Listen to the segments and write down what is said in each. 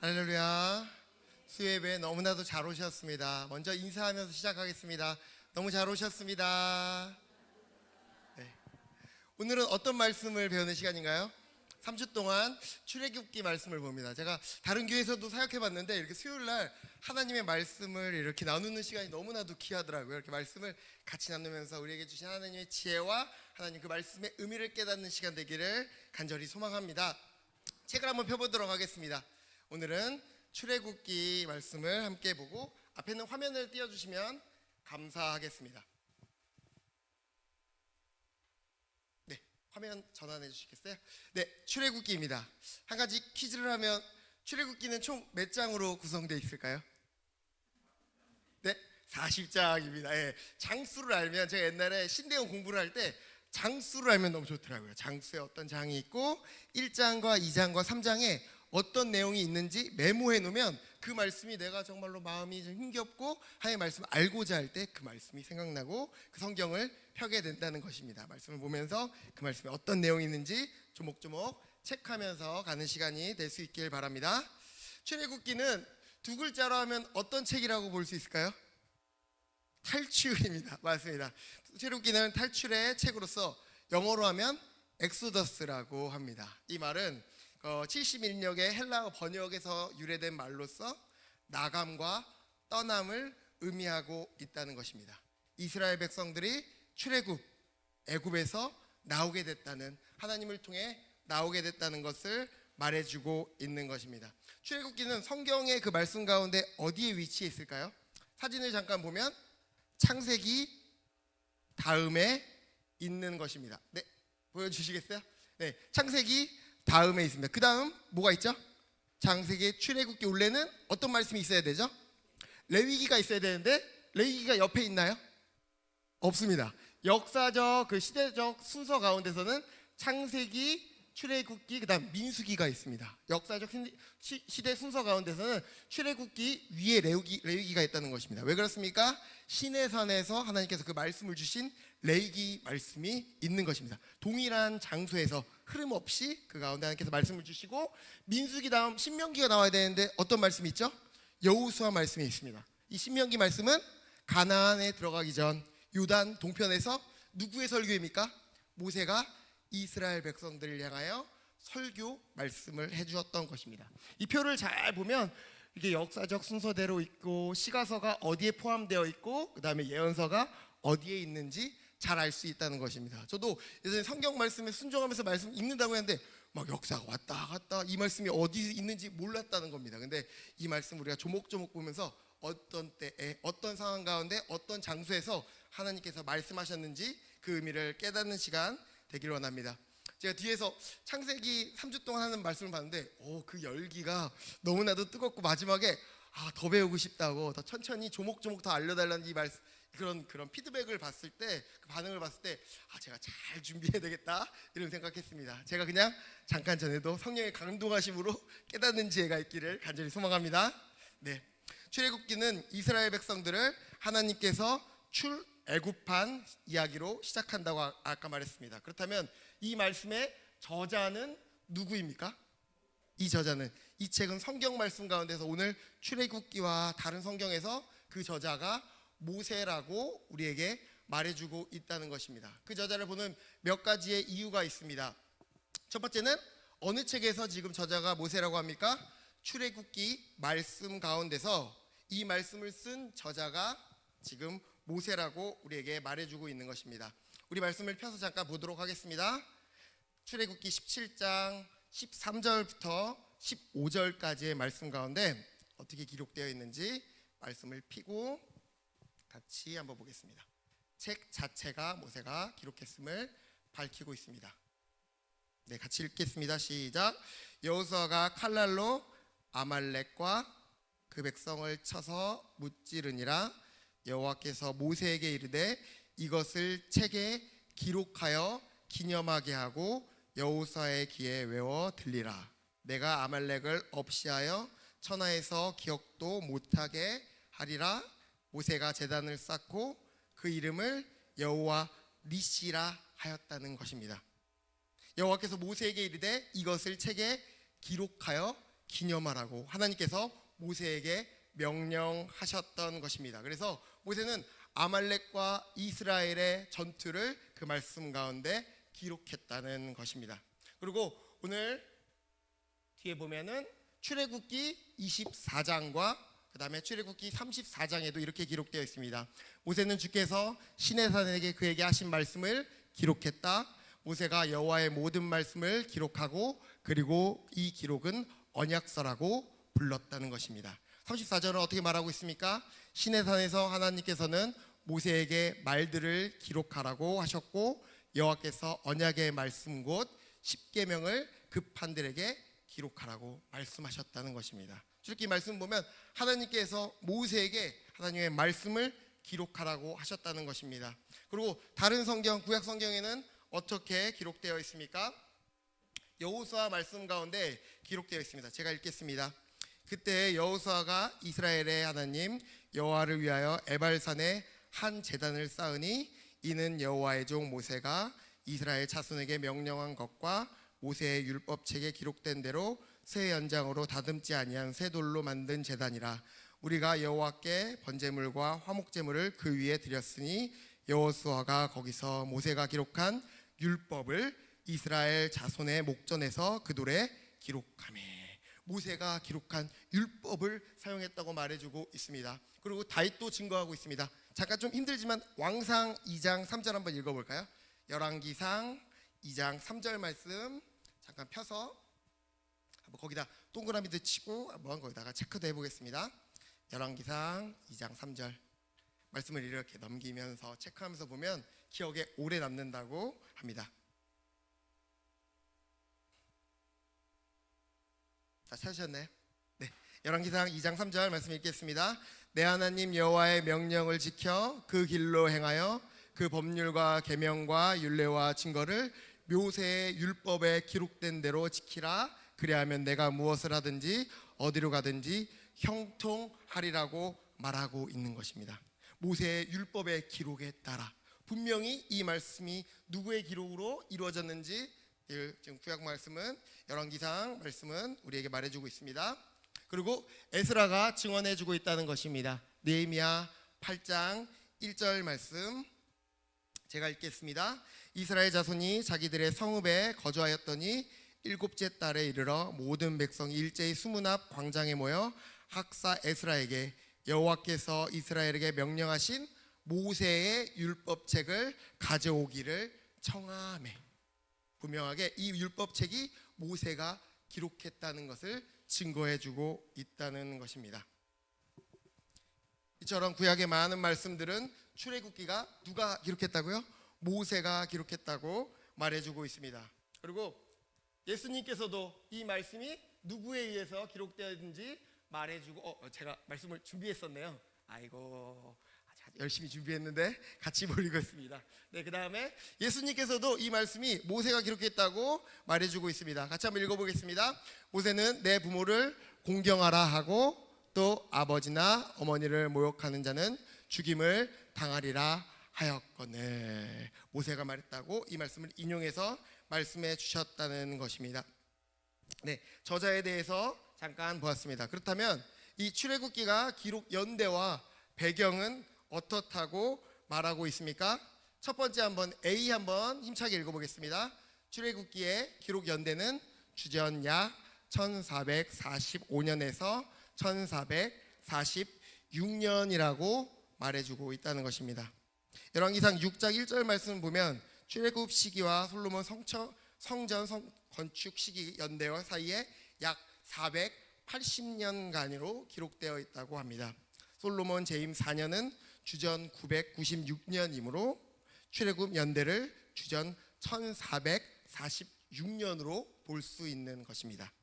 할렐루야. 수요예배 너무나도 잘 오셨습니다. 먼저 인사하면서 시작하겠습니다. 너무 잘 오셨습니다. 네. 오늘은 어떤 말씀을 배우는 시간인가요? 3주 동안 출애굽기 말씀을 봅니다. 제가 다른 교회에서도 사역해 봤는데 이렇게 수요일 날 하나님의 말씀을 이렇게 나누는 시간이 너무나도 귀하더라고요. 이렇게 말씀을 같이 나누면서 우리에게 주신 하나님의 지혜와 하나님 그 말씀의 의미를 깨닫는 시간 되기를 간절히 소망합니다. 책을 한번 펴보도록 하겠습니다. 오늘은 출애굽기 말씀을 함께 보고 앞에 있는 화면을 띄워주시면 감사하겠습니다. 네, 화면 전환해 주시겠어요? 네, 출애굽기입니다. 한 가지 퀴즈를 하면 출애굽기는 총 몇 장으로 구성되어 있을까요? 네, 40장입니다. 예, 장수를 알면 제가 옛날에 신대용 공부를 할 때 장수를 알면 너무 좋더라고요. 장수에 어떤 장이 있고 1장과 2장과 3장에 어떤 내용이 있는지 메모해 놓으면 그 말씀이 내가 정말로 마음이 좀 힘겹고 하나님의 말씀을 알고자 할 때 그 말씀이 생각나고 그 성경을 펴게 된다는 것입니다. 말씀을 보면서 그 말씀에 어떤 내용이 있는지 조목조목 체크하면서 가는 시간이 될 수 있길 바랍니다. 출애굽기는 두 글자로 하면 어떤 책이라고 볼 수 있을까요? 탈출입니다. 맞습니다. 출애굽기는 탈출의 책으로서 영어로 하면 엑소더스라고 합니다. 이 말은 71년의 헬라어 번역에서 유래된 말로서 나감과 떠남을 의미하고 있다는 것입니다. 이스라엘 백성들이 출애굽, 애굽에서 나오게 됐다는, 하나님을 통해 나오게 됐다는 것을 말해주고 있는 것입니다. 출애굽기는 성경의 그 말씀 가운데 어디에 위치해 있을까요? 사진을 잠깐 보면 창세기 다음에 있는 것입니다. 네, 보여주시겠어요? 네, 창세기 다음에 있습니다. 그 다음 뭐가 있죠? 창세기, 출애굽기 원래는 어떤 말씀이 있어야 되죠? 레위기가 있어야 되는데 레위기가 옆에 있나요? 없습니다. 역사적 그 시대적 순서 가운데서는 창세기, 출애굽기, 그 다음 민수기가 있습니다. 역사적 시대 순서 가운데서는 출애굽기 위에 레위기가 있다는 것입니다. 왜 그렇습니까? 시내산에서 하나님께서 그 말씀을 주신 레위기 말씀이 있는 것입니다. 동일한 장소에서 흐름 없이 그 가운데 하나님께서 말씀을 주시고, 민수기 다음 신명기가 나와야 되는데 어떤 말씀이 있죠? 여호수아 말씀이 있습니다. 이 신명기 말씀은 가나안에 들어가기 전 요단 동편에서 누구의 설교입니까? 모세가 이스라엘 백성들을 향하여 설교 말씀을 해주었던 것입니다. 이 표를 잘 보면 이게 역사적 순서대로 있고 시가서가 어디에 포함되어 있고 그 다음에 예언서가 어디에 있는지 잘 알 수 있다는 것입니다. 저도 예전에 성경 말씀에 순종하면서 말씀 읽는다고 했는데 막 역사가 왔다 갔다 이 말씀이 어디 있는지 몰랐다는 겁니다. 근데 이 말씀 우리가 조목조목 보면서 어떤 때에 어떤 상황 가운데 어떤 장소에서 하나님께서 말씀하셨는지 그 의미를 깨닫는 시간 되기를 원합니다. 제가 뒤에서 창세기 3주 동안 하는 말씀을 봤는데 그 열기가 너무나도 뜨겁고 마지막에 더 배우고 싶다고 더 천천히 조목조목 더 알려달라는 이 말씀, 그런 피드백을 봤을 때, 그 반응을 봤을 때 제가 잘 준비해야 되겠다 이런 생각했습니다. 제가 그냥 잠깐 전에도 성령의 감동하심으로 깨닫는 지혜가 있기를 간절히 소망합니다. 네, 출애굽기는 이스라엘 백성들을 하나님께서 출애굽한 이야기로 시작한다고 아까 말했습니다. 그렇다면 이 말씀의 저자는 누구입니까? 이 저자는, 이 책은 성경 말씀 가운데서 오늘 출애굽기와 다른 성경에서 그 저자가 모세라고 우리에게 말해주고 있다는 것입니다. 그 저자를 보는 몇 가지의 이유가 있습니다. 첫 번째는 어느 책에서 지금 저자가 모세라고 합니까? 출애굽기 말씀 가운데서 이 말씀을 쓴 저자가 지금 모세라고 우리에게 말해주고 있는 것입니다. 우리 말씀을 펴서 잠깐 보도록 하겠습니다. 출애굽기 17장 13절부터 15절까지의 말씀 가운데 어떻게 기록되어 있는지 말씀을 펴고 같이 한번 보겠습니다. 책 자체가 모세가 기록했음을 밝히고 있습니다. 네, 같이 읽겠습니다. 시작. 여호수아가 칼날로 아말렉과 그 백성을 쳐서 무찌르니라. 여호와께서 모세에게 이르되 이것을 책에 기록하여 기념하게 하고 여호수아의 귀에 외워 들리라. 내가 아말렉을 없이하여 천하에서 기억도 못하게 하리라. 모세가 제단을 쌓고 그 이름을 여호와 니시라 하였다는 것입니다. 여호와께서 모세에게 이르되 이것을 책에 기록하여 기념하라고 하나님께서 모세에게 명령하셨던 것입니다. 그래서 모세는 아말렉과 이스라엘의 전투를 그 말씀 가운데 기록했다는 것입니다. 그리고 오늘 뒤에 보면은 출애굽기 24장과 그 다음에 출애굽기 34장에도 이렇게 기록되어 있습니다. 모세는 주께서 시내산에게 그에게 하신 말씀을 기록했다. 모세가 여호와의 모든 말씀을 기록하고 그리고 이 기록은 언약서라고 불렀다는 것입니다. 34절은 어떻게 말하고 있습니까? 시내산에서 하나님께서는 모세에게 말들을 기록하라고 하셨고 여호와께서 언약의 말씀 곧 십계명을 그 판들에게 기록하라고 말씀하셨다는 것입니다. 출애굽기 말씀 보면 하나님께서 모세에게 하나님의 말씀을 기록하라고 하셨다는 것입니다. 그리고 다른 성경, 구약 성경에는 어떻게 기록되어 있습니까? 여호수아 말씀 가운데 기록되어 있습니다. 제가 읽겠습니다. 그때 여호수아가 이스라엘의 하나님 여호와를 위하여 에발산에 한 제단을 쌓으니 이는 여호와의 종 모세가 이스라엘 자손에게 명령한 것과 모세의 율법책에 기록된 대로 새 연장으로 다듬지 아니한 새 돌로 만든 제단이라. 우리가 여호와께 번제물과 화목제물을 그 위에 드렸으니 여호수아가 거기서 모세가 기록한 율법을 이스라엘 자손의 목전에서 그 돌에 기록하매. 모세가 기록한 율법을 사용했다고 말해주고 있습니다. 그리고 다윗도 증거하고 있습니다. 잠깐 좀 힘들지만 왕상 2장 3절 한번 읽어볼까요? 열왕기상 2장 3절 말씀 잠깐 펴서 한번 거기다 동그라미도 치고 한번 거기다가 체크도 해보겠습니다. 열왕기상 2장 3절 말씀을 이렇게 넘기면서 체크하면서 보면 기억에 오래 남는다고 합니다. 다 찾으셨나요? 네, 열왕기상 2장 3절 말씀 읽겠습니다. 내 하나님 여호와의 명령을 지켜 그 길로 행하여 그 법률과 계명과 율례와 증거를 모세의 율법에 기록된 대로 지키라. 그리하면 내가 무엇을 하든지 어디로 가든지 형통하리라고 말하고 있는 것입니다. 모세의 율법의 기록에 따라 분명히 이 말씀이 누구의 기록으로 이루어졌는지 지금 구약 말씀은 열왕기상 말씀은 우리에게 말해주고 있습니다. 그리고 에스라가 증언해주고 있다는 것입니다. 느헤미야 8장 1절 말씀 제가 읽겠습니다. 이스라엘 자손이 자기들의 성읍에 거주하였더니 일곱째 달에 이르러 모든 백성이 일제히 수문 앞 광장에 모여 학사 에스라에게 여호와께서 이스라엘에게 명령하신 모세의 율법책을 가져오기를 청하매. 분명하게 이 율법책이 모세가 기록했다는 것을 증거해주고 있다는 것입니다. 이처럼 구약의 많은 말씀들은 출애굽기가 누가 기록했다고요? 모세가 기록했다고 말해주고 있습니다. 그리고 예수님께서도 이 말씀이 누구에 의해서 기록되었는지 말해주고 제가 말씀을 준비했었네요. 아이고 열심히 준비했는데 같이 몰리고 있습니다. 네, 그 다음에 예수님께서도 이 말씀이 모세가 기록했다고 말해주고 있습니다. 같이 한번 읽어보겠습니다. 모세는 내 부모를 공경하라 하고 또 아버지나 어머니를 모욕하는 자는 죽임을 당하리라 하였거늘. 모세가 말했다고 이 말씀을 인용해서 말씀해 주셨다는 것입니다. 네, 저자에 대해서 잠깐 보았습니다. 그렇다면 이 출애굽기가 기록 연대와 배경은 어떻다고 말하고 있습니까? 첫 번째 한번 A 한번 힘차게 읽어보겠습니다. 출애굽기의 기록 연대는 주전 약 1445년에서 1446년이라고 말해주고 있다는 것입니다. 열왕기상 6장 1절 말씀을 보면 출애굽 시기와 솔로몬 성전 건축 시기 연대와 사이에 약 480년간으로 기록되어 있다고 합니다. 솔로몬 재임 4년은 주전 996년이므로 출애굽 연대를 주전 1446년으로 볼 수 있는 것입니다.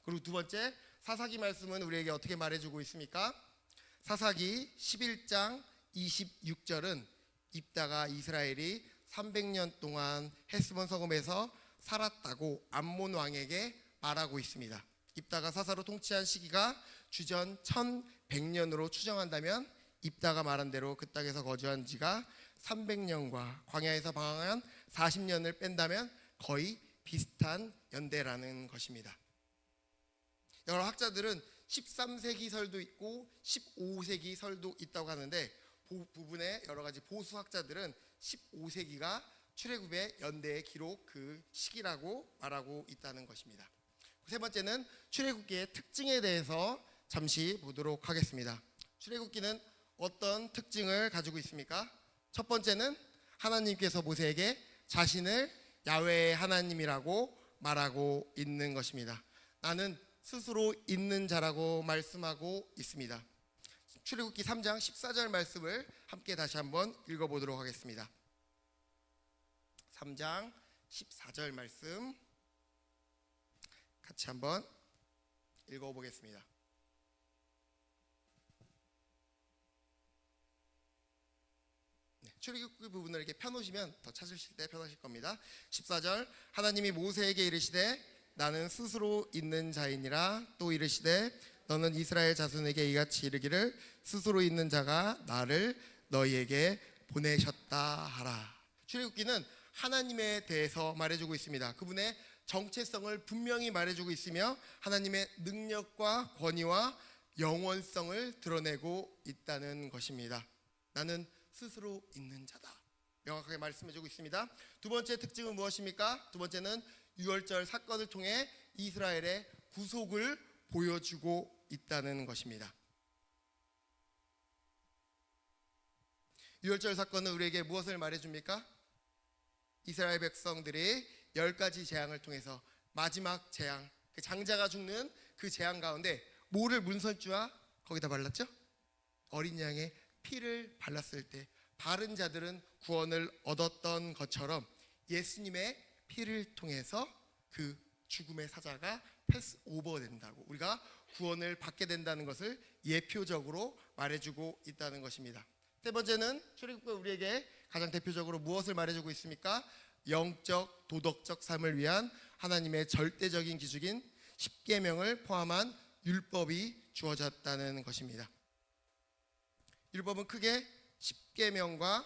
그리고 두 번째 사사기 말씀은 우리에게 어떻게 말해주고 있습니까? 사사기 11장 26절은 입다가 이스라엘이 300년 동안 헤스본 성읍에서 살았다고 암몬 왕에게 말하고 있습니다. 입다가 사사로 통치한 시기가 주전 1100년으로 추정한다면 입다가 말한 대로 그 땅에서 거주한 지가 300년과 광야에서 방황한 40년을 뺀다면 거의 비슷한 연대라는 것입니다. 여러 학자들은 13세기 설도 있고 15세기 설도 있다고 하는데 부분의 여러 가지 보수 학자들은 15세기가 출애굽의 연대 기록 그 시기라고 말하고 있다는 것입니다. 세 번째는 출애굽기의 특징에 대해서 잠시 보도록 하겠습니다. 출애굽기는 어떤 특징을 가지고 있습니까? 첫 번째는 하나님께서 모세에게 자신을 야훼 하나님이라고 말하고 있는 것입니다. 나는 스스로 있는 자라고 말씀하고 있습니다. 출애굽기 3장 14절 말씀을 함께 다시 한번 읽어보도록 하겠습니다. 3장 14절 말씀 같이 한번 읽어보겠습니다. 출애굽기 부분을 이렇게 펴놓으시면 더 찾으실 때 편하실 겁니다. 14절 하나님이 모세에게 이르시되 나는 스스로 있는 자이니라. 또 이르시되 너는 이스라엘 자손에게 이같이 이르기를 스스로 있는 자가 나를 너희에게 보내셨다 하라. 출애굽기는 하나님에 대해서 말해주고 있습니다. 그분의 정체성을 분명히 말해주고 있으며 하나님의 능력과 권위와 영원성을 드러내고 있다는 것입니다. 나는 스스로 있는 자다, 명확하게 말씀해주고 있습니다. 두 번째 특징은 무엇입니까? 두 번째는 유월절 사건을 통해 이스라엘의 구속을 보여주고 있다는 것입니다. 유월절 사건은 우리에게 무엇을 말해줍니까? 이스라엘 백성들이 10가지 재앙을 통해서 마지막 재앙, 그 장자가 죽는 그 재앙 가운데 뭐를 문설주와 거기다 발랐죠? 어린 양의 피를 발랐을 때 바른 자들은 구원을 얻었던 것처럼 예수님의 피를 통해서 그 죽음의 사자가 패스오버 된다고, 우리가 구원을 받게 된다는 것을 예표적으로 말해주고 있다는 것입니다. 세 번째는 출애굽기가 우리에게 가장 대표적으로 무엇을 말해주고 있습니까? 영적 도덕적 삶을 위한 하나님의 절대적인 기준인 십계명을 포함한 율법이 주어졌다는 것입니다. 율법은 크게 십계명과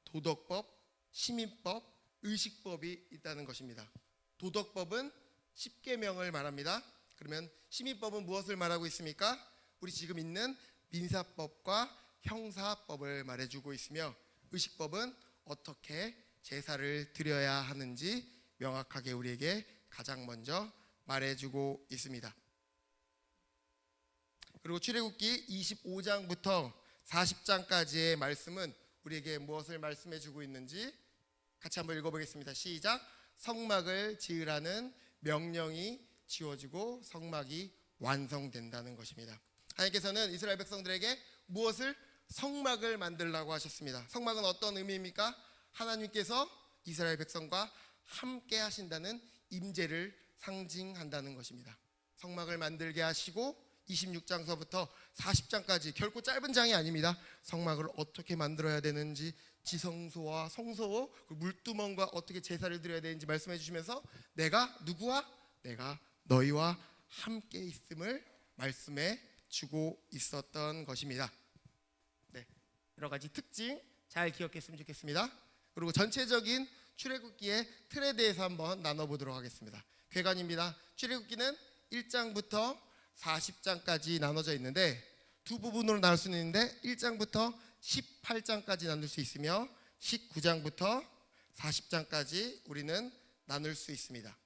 도덕법, 시민법, 의식법이 있다는 것입니다. 도덕법은 십계명을 말합니다. 그러면 시민법은 무엇을 말하고 있습니까? 우리 지금 있는 민사법과 형사법을 말해주고 있으며, 의식법은 어떻게 제사를 드려야 하는지 명확하게 우리에게 가장 먼저 말해주고 있습니다. 그리고 출애굽기 25장부터 40장까지의 말씀은 우리에게 무엇을 말씀해주고 있는지 같이 한번 읽어보겠습니다. 시작. 성막을 지으라는 명령이 지어지고 성막이 완성된다는 것입니다. 하나님께서는 이스라엘 백성들에게 무엇을? 성막을 만들라고 하셨습니다. 성막은 어떤 의미입니까? 하나님께서 이스라엘 백성과 함께 하신다는 임재를 상징한다는 것입니다. 성막을 만들게 하시고 26장서부터 40장까지 결코 짧은 장이 아닙니다. 성막을 어떻게 만들어야 되는지, 지성소와 성소, 물두멍과 어떻게 제사를 드려야 되는지 말씀해 주시면서 내가 누구와? 내가 너희와 함께 있음을 말씀해 주고 있었던 것입니다. 네, 여러 가지 특징 잘 기억했으면 좋겠습니다. 그리고 전체적인 출애굽기의 틀에 대해서 한번 나눠보도록 하겠습니다. 궤관입니다. 출애굽기는 1장부터 40장까지 나눠져 있는데 두 부분으로 나눌 수 있는데 1장부터 18장까지 나눌 수 있으며 19장부터 40장까지 우리는 나눌 수 있습니다.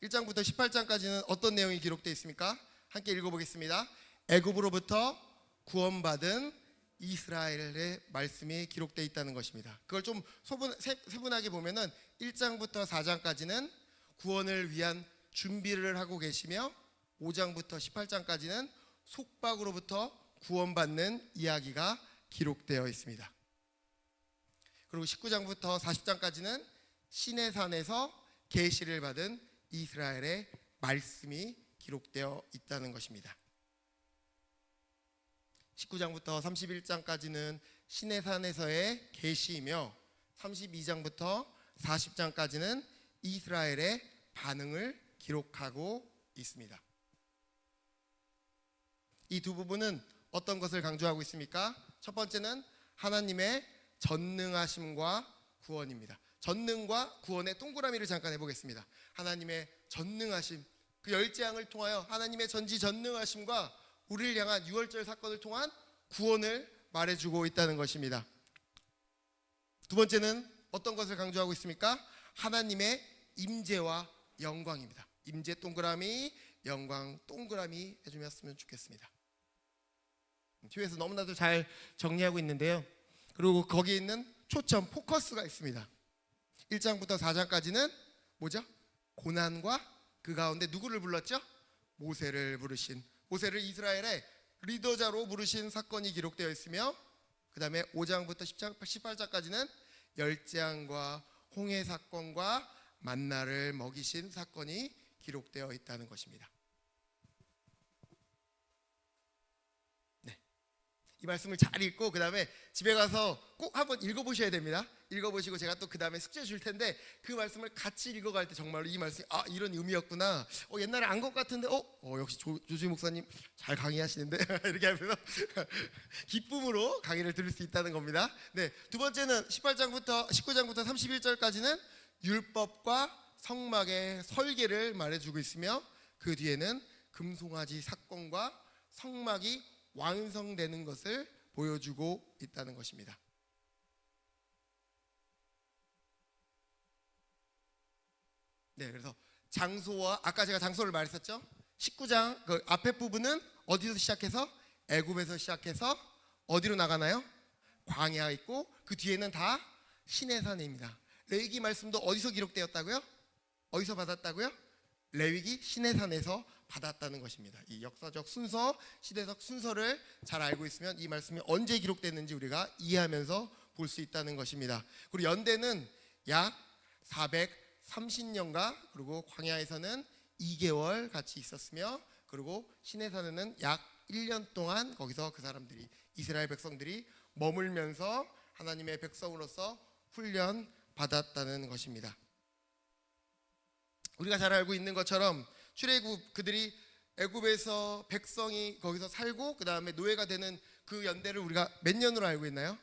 1장부터 18장까지는 어떤 내용이 기록되어 있습니까? 함께 읽어보겠습니다. 애굽으로부터 구원받은 이스라엘의 말씀이 기록되어 있다는 것입니다. 그걸 좀 세분하게 보면은 1장부터 4장까지는 구원을 위한 준비를 하고 계시며 5장부터 18장까지는 속박으로부터 구원받는 이야기가 기록되어 있습니다. 그리고 19장부터 40장까지는 시내산에서 계시를 받은 이스라엘의 말씀이 기록되어 있다는 것입니다. 19장부터 31장까지는 시내산에서의 계시이며 32장부터 40장까지는 이스라엘의 반응을 기록하고 있습니다. 이 두 부분은 어떤 것을 강조하고 있습니까? 첫 번째는 하나님의 전능하심과 구원입니다. 전능과 구원의 동그라미를 잠깐 해보겠습니다. 하나님의 전능하심, 그 열재앙을 통하여 하나님의 전지전능하심과 우리를 향한 유월절 사건을 통한 구원을 말해주고 있다는 것입니다. 두 번째는 어떤 것을 강조하고 있습니까? 하나님의 임재와 영광입니다. 임재 동그라미, 영광 동그라미 해주셨으면 좋겠습니다. 뒤에서 너무나도 잘 정리하고 있는데요. 그리고 거기에 있는 초점, 포커스가 있습니다. 1장부터 4장까지는 뭐죠? 고난과 그 가운데 누구를 불렀죠? 모세를 부르신, 모세를 이스라엘의 리더자로 부르신 사건이 기록되어 있으며, 그 다음에 5장부터 18장까지는 열재앙과 홍해 사건과 만나를 먹이신 사건이 기록되어 있다는 것입니다. 이 말씀을 잘 읽고 그 다음에 집에 가서 꼭 한번 읽어보셔야 됩니다. 읽어보시고 제가 또 그 다음에 숙제 줄 텐데 그 말씀을 같이 읽어갈 때 정말로 이 말씀이 이런 의미였구나, 옛날에 안 것 같은데 역시 조주희 목사님 잘 강의하시는데 이렇게 하면서 기쁨으로 강의를 들을 수 있다는 겁니다. 네, 두 번째는 18장부터 19장부터 31절까지는 율법과 성막의 설계를 말해주고 있으며, 그 뒤에는 금송아지 사건과 성막이 완성되는 것을 보여주고 있다는 것입니다. 네, 그래서 장소와 아까 제가 장소를 말했었죠. 19장 그 앞에 부분은 어디서 시작해서 애굽에서 시작해서 어디로 나가나요? 광야 있고 그 뒤에는 다 시내산입니다. 레위기 말씀도 어디서 기록되었다고요? 어디서 받았다고요? 레위기 시내산에서 받았다는 것입니다. 이 역사적 순서, 시대적 순서를 잘 알고 있으면 이 말씀이 언제 기록됐는지 우리가 이해하면서 볼 수 있다는 것입니다. 그리고 연대는 약 430년가, 그리고 광야에서는 2개월 같이 있었으며, 그리고 시내산에는 약 1년 동안 거기서 그 사람들이, 이스라엘 백성들이 머물면서 하나님의 백성으로서 훈련 받았다는 것입니다. 우리가 잘 알고 있는 것처럼 출애굽, 그들이 애굽에서 백성이 거기서 살고 그 다음에 노예가 되는 그 연대를 우리가 몇 년으로 알고 있나요?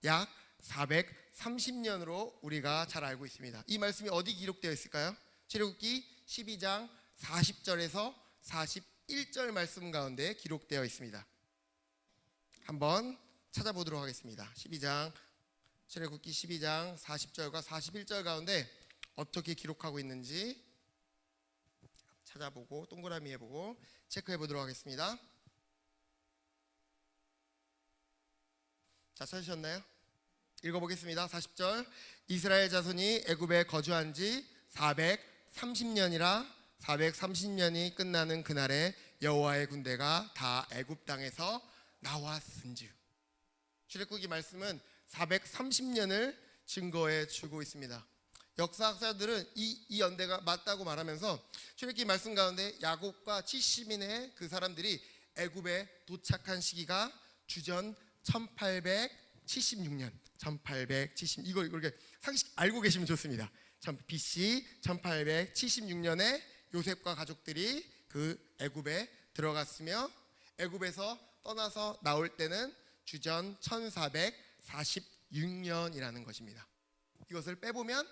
약 430년으로 우리가 잘 알고 있습니다. 이 말씀이 어디 기록되어 있을까요? 출애굽기 12장 40절에서 41절 말씀 가운데 기록되어 있습니다. 한번 찾아보도록 하겠습니다. 출애굽기 12장 40절과 41절 가운데 어떻게 기록하고 있는지 찾아보고 동그라미 해보고 체크해 보도록 하겠습니다. 자, 찾으셨나요? 읽어보겠습니다. 40절, 이스라엘 자손이 애굽에 거주한 지 430년이라 430년이 끝나는 그날에 여호와의 군대가 다 애굽 땅에서 나왔은즉. 출애굽기 말씀은 430년을 증거해 주고 있습니다. 역사학자들은 이 연대가 맞다고 말하면서 출애굽기 말씀 가운데 야곱과 70인의 그 사람들이 애굽에 도착한 시기가 주전 1876년, 이걸 이렇게 상식 알고 계시면 좋습니다. BC 1876년에 요셉과 가족들이 그 애굽에 들어갔으며, 애굽에서 떠나서 나올 때는 주전 1446년이라는 것입니다. 이것을 빼보면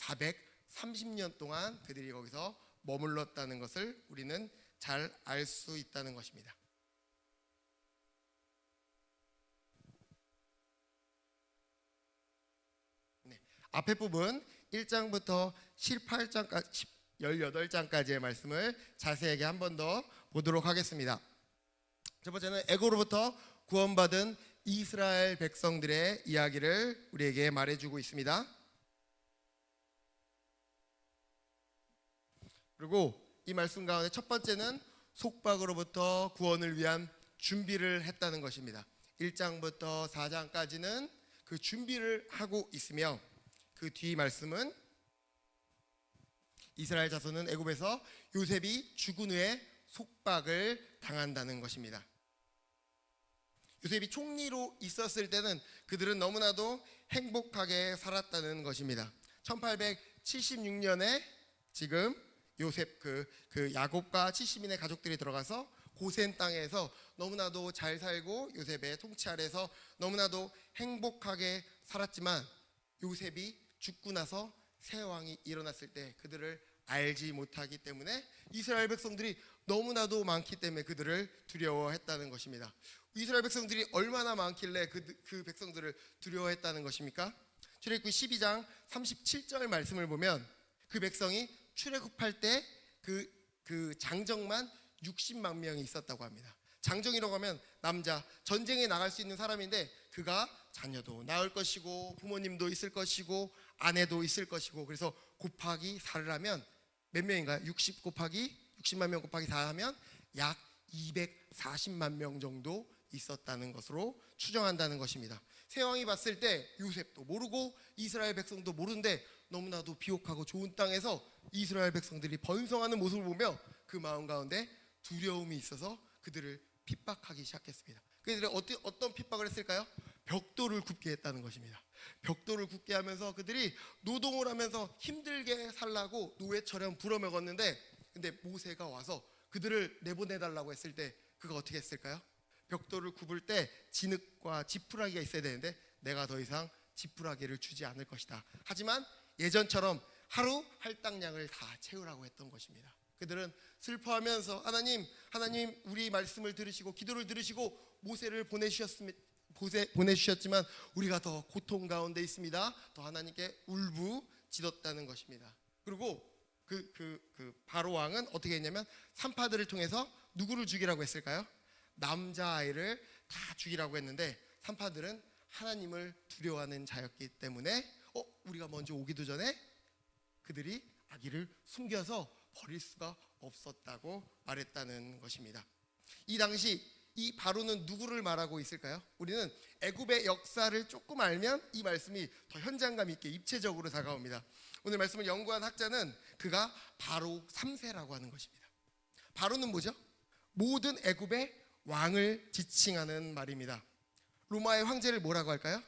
430년 동안 그들이 거기서 머물렀다는 것을 우리는 잘 알 수 있다는 것입니다. 네, 앞에 부분 1장부터 18장까지 18장까지의 말씀을 자세하게 한 번 더 보도록 하겠습니다. 첫 번째는 애고로부터 구원받은 이스라엘 백성들의 이야기를 우리에게 말해주고 있습니다. 그리고 이 말씀 가운데 첫 번째는 속박으로부터 구원을 위한 준비를 했다는 것입니다. 1장부터 4장까지는 그 준비를 하고 있으며, 그 뒤 말씀은 이스라엘 자손은 애굽에서 요셉이 죽은 후에 속박을 당한다는 것입니다. 요셉이 총리로 있었을 때는 그들은 너무나도 행복하게 살았다는 것입니다. 1876년에 지금 요셉 그 야곱과 70인의 가족들이 들어가서 고센 땅에서 너무나도 잘 살고 요셉의 통치 아래서 너무나도 행복하게 살았지만, 요셉이 죽고 나서 새 왕이 일어났을 때 그들을 알지 못하기 때문에 이스라엘 백성들이 너무나도 많기 때문에 그들을 두려워했다는 것입니다. 이스라엘 백성들이 얼마나 많길래 그 백성들을 두려워했다는 것입니까? 출애굽기 12장 37절 말씀을 보면 그 백성이 출애굽할 때 그 장정만 60만 명이 있었다고 합니다. 장정이라고 하면 남자, 전쟁에 나갈 수 있는 사람인데 그가 자녀도 낳을 것이고 부모님도 있을 것이고 아내도 있을 것이고, 그래서 곱하기 4를 하면 몇 명인가요? 60만 명 곱하기 4 하면 약 240만 명 정도 있었다는 것으로 추정한다는 것입니다. 새 왕이 봤을 때 요셉도 모르고 이스라엘 백성도 모르는데 너무나도 비옥하고 좋은 땅에서 이스라엘 백성들이 번성하는 모습을 보며 그 마음 가운데 두려움이 있어서 그들을 핍박하기 시작했습니다. 그들이 어떤 핍박을 했을까요? 벽돌을 굽게 했다는 것입니다. 벽돌을 굽게 하면서 그들이 노동을 하면서 힘들게 살라고 노예처럼 부려먹었는데, 근데 모세가 와서 그들을 내보내달라고 했을 때 그가 어떻게 했을까요? 벽돌을 굽을 때 진흙과 지푸라기가 있어야 되는데 내가 더 이상 지푸라기를 주지 않을 것이다. 하지만 예전처럼 하루 할당량을 다 채우라고 했던 것입니다. 그들은 슬퍼하면서 하나님 우리 말씀을 들으시고 기도를 들으시고 모세를 보내주셨지만 우리가 더 고통 가운데 있습니다. 더 하나님께 울부짖었다는 것입니다. 그리고 그 바로 왕은 어떻게 했냐면 산파들을 통해서 누구를 죽이라고 했을까요? 남자아이를 다 죽이라고 했는데 산파들은 하나님을 두려워하는 자였기 때문에 우리가 먼저 오기도 전에 그들이 아기를 숨겨서 버릴 수가 없었다고 말했다는 것입니다. 이 당시 이 바로는 누구를 말하고 있을까요? 우리는 애굽의 역사를 조금 알면 이 말씀이 더 현장감 있게 입체적으로 다가옵니다. 오늘 말씀을 연구한 학자는 그가 바로 3세라고 하는 것입니다. 바로는 뭐죠? 모든 애굽의 왕을 지칭하는 말입니다. 로마의 황제를 뭐라고 할까요?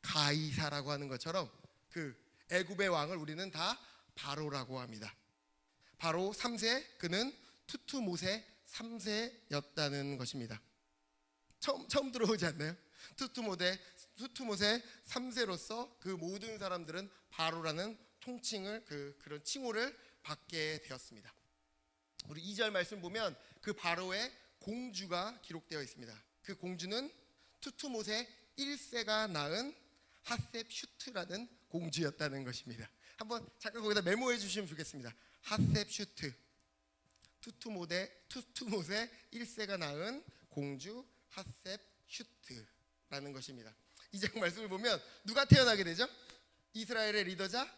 가이사라고 하는 것처럼 그 애굽의 왕을 우리는 다 바로라고 합니다. 바로 3세, 그는 투투모세 3세였다는 것입니다. 처음 들어오지 않나요? 투투모세 3세로서 그 모든 사람들은 바로라는 통칭을 그런 칭호를 받게 되었습니다. 우리 2절 말씀 보면 그 바로의 공주가 기록되어 있습니다. 그 공주는 투투모세 1세가 낳은 핫셉슈트라는 공주였다는 것입니다. 한번 잠깐 거기다 메모해 주시면 좋겠습니다. 핫셉슈트, 투투모세 1세가 낳은 공주 핫셉슈트라는 것입니다. 이 장 말씀을 보면 누가 태어나게 되죠? 이스라엘의 리더자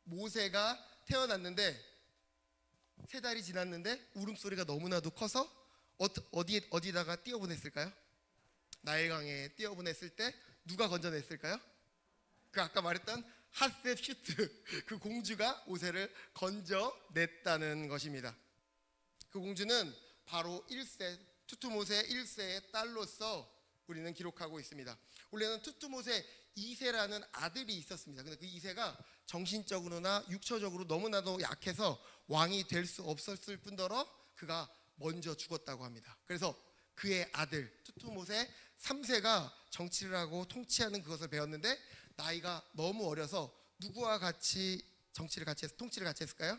모세가 태어났는데 3달이 지났는데 울음소리가 너무나도 커서 어디다가 띄어보냈을까요? 나일강에 띄어보냈을 때 누가 건져냈을까요? 그 아까 말했던 핫셉슈트, 그 공주가 모세를 건져냈다는 것입니다. 그 공주는 바로 1세 투투모세 1세의 딸로서 우리는 기록하고 있습니다. 원래는 투투모세 2세라는 아들이 있었습니다. 근데 그 2세가 정신적으로나 육체적으로 너무나도 약해서 왕이 될 수 없었을 뿐더러 그가 먼저 죽었다고 합니다. 그래서 그의 아들 투투모세 3세가 정치를 하고 통치하는 그것을 배웠는데 나이가 너무 어려서 누구와 같이 통치를 같이 했을까요?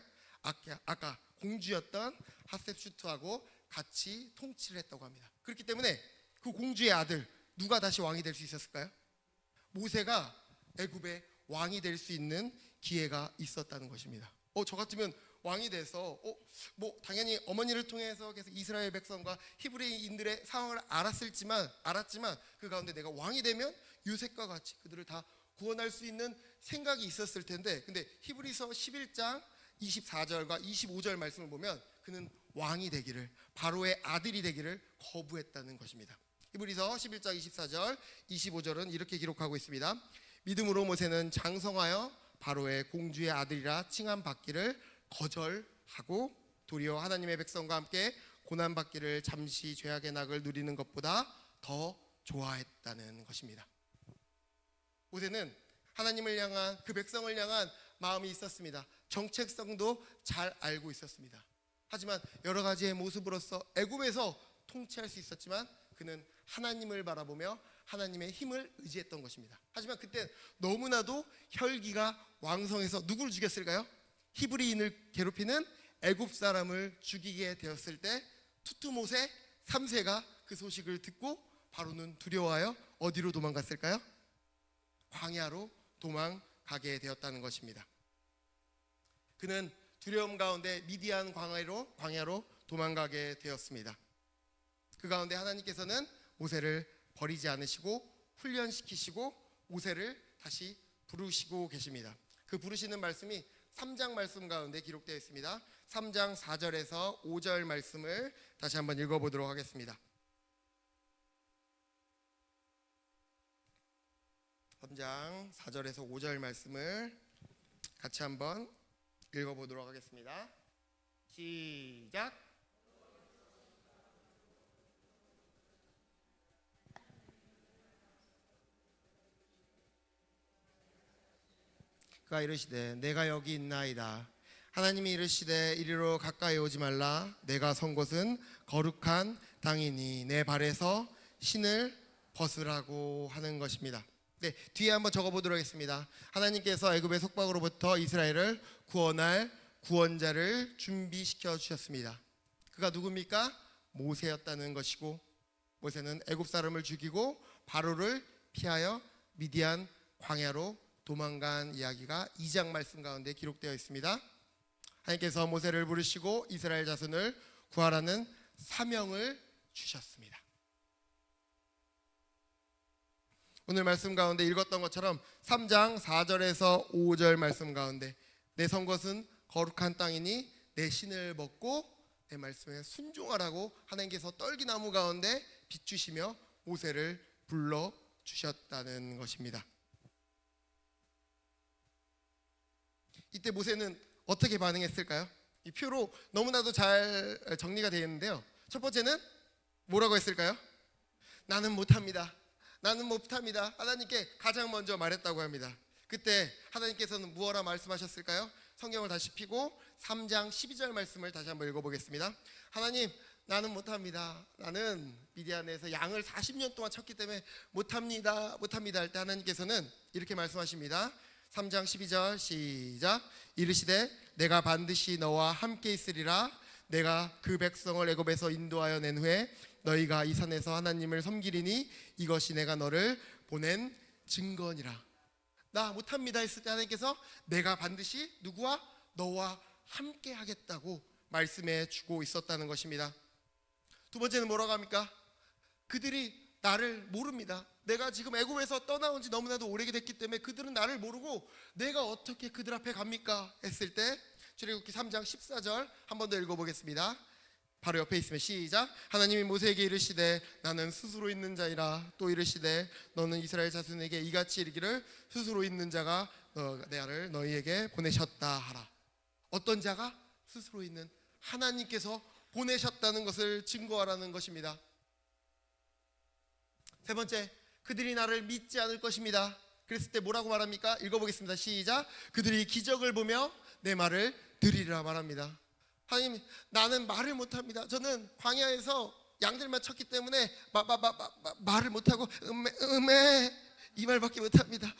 아까 공주였던 핫셉슈트하고 같이 통치를 했다고 합니다. 그렇기 때문에 그 공주의 아들 누가 다시 왕이 될 수 있었을까요? 모세가 애굽의 왕이 될 수 있는 기회가 있었다는 것입니다. 저 같으면 왕이 돼서 당연히 어머니를 통해서 계속 이스라엘 백성과 히브리인들의 상황을 알았지만 그 가운데 내가 왕이 되면 요셉과 같이 그들을 다 구원할 수 있는 생각이 있었을 텐데, 근데 히브리서 11장 24절과 25절 말씀을 보면 그는 왕이 되기를, 바로의 아들이 되기를 거부했다는 것입니다. 히브리서 11장 24절 25절은 이렇게 기록하고 있습니다. 믿음으로 모세는 장성하여 바로의 공주의 아들이라 칭함받기를 거절하고 도리어 하나님의 백성과 함께 고난받기를 잠시 죄악의 낙을 누리는 것보다 더 좋아했다는 것입니다. 모세는 하나님을 향한, 그 백성을 향한 마음이 있었습니다. 정체성도 잘 알고 있었습니다. 하지만 여러 가지의 모습으로서 애굽에서 통치할 수 있었지만 그는 하나님을 바라보며 하나님의 힘을 의지했던 것입니다. 하지만 그때 너무나도 혈기가 왕성해서 누구를 죽였을까요? 히브리인을 괴롭히는 애굽 사람을 죽이게 되었을 때 투투못의 3세가 그 소식을 듣고 바로는 두려워하여 어디로 도망갔을까요? 광야로 도망가게 되었다는 것입니다. 그는 두려움 가운데 미디안 광야로 도망가게 되었습니다. 그 가운데 하나님께서는 모세를 버리지 않으시고 훈련시키시고 모세를 다시 부르시고 계십니다. 그 부르시는 말씀이 3장 말씀 가운데 기록되어 있습니다. 3장 4절에서 5절 말씀을 다시 한번 읽어보도록 하겠습니다. 3장 4절에서 5절 말씀을 같이 한번 읽어보도록 하겠습니다. 시작. 그가 이르시되 내가 여기 있나이다. 하나님이 이르시되 이리로 가까이 오지 말라. 내가 선 곳은 거룩한 땅이니 내 발에서 신을 벗으라고 하는 것입니다. 네, 뒤에 한번 적어보도록 하겠습니다. 하나님께서 애굽의 속박으로부터 이스라엘을 구원할 구원자를 준비시켜 주셨습니다. 그가 누굽니까? 모세였다는 것이고, 모세는 애굽 사람을 죽이고 바로를 피하여 미디안 광야로 도망간 이야기가 2장 말씀 가운데 기록되어 있습니다. 하나님께서 모세를 부르시고 이스라엘 자손을 구하라는 사명을 주셨습니다. 오늘 말씀 가운데 읽었던 것처럼 3장 4절에서 5절 말씀 가운데 내 선 것은 거룩한 땅이니 내 신을 벗고 내 말씀에 순종하라고 하나님께서 떨기나무 가운데 비추시며 모세를 불러주셨다는 것입니다. 이때 모세는 어떻게 반응했을까요? 이 표로 너무나도 잘 정리가 되어 있는데요. 첫 번째는 뭐라고 했을까요? 나는 못합니다. 나는 못합니다. 하나님께 가장 먼저 말했다고 합니다. 그때 하나님께서는 무엇라 말씀하셨을까요? 성경을 다시 피고 3장 12절 말씀을 다시 한번 읽어보겠습니다. 하나님, 나는 못합니다. 나는 미디안에서 양을 40년 동안 쳤기 때문에 못합니다 할 때 하나님께서는 이렇게 말씀하십니다. 3장 12절 시작. 이르시되 내가 반드시 너와 함께 있으리라. 내가 그 백성을 애굽에서 인도하여 낸 후에 너희가 이 산에서 하나님을 섬기리니 이것이 내가 너를 보낸 증거니라. 나 못합니다 했을 때 하나님께서 내가 반드시 누구와? 너와 함께 하겠다고 말씀해 주고 있었다는 것입니다. 두 번째는 뭐라고 합니까? 그들이 나를 모릅니다. 내가 지금 애굽에서 떠나온 지 너무나도 오래됐기 때문에 그들은 나를 모르고 내가 어떻게 그들 앞에 갑니까? 했을 때 출애굽기 3장 14절 한 번 더 읽어보겠습니다. 바로 옆에 있으면 시작. 하나님이 모세에게 이르시되 나는 스스로 있는 자이라. 또 이르시되 너는 이스라엘 자손에게 이같이 이르기를 스스로 있는 자가 나를 너희에게 보내셨다 하라. 어떤 자가? 스스로 있는 하나님께서 보내셨다는 것을 증거하라는 것입니다. 세 번째, 그들이 나를 믿지 않을 것입니다. 그랬을 때 뭐라고 말합니까? 읽어보겠습니다. 시작. 그들이 기적을 보며 내 말을 들으리라 말합니다. 하나님, 나는 말을 못합니다. 저는 광야에서 양들만 쳤기 때문에 말을 못하고 음에 이 말밖에 못합니다.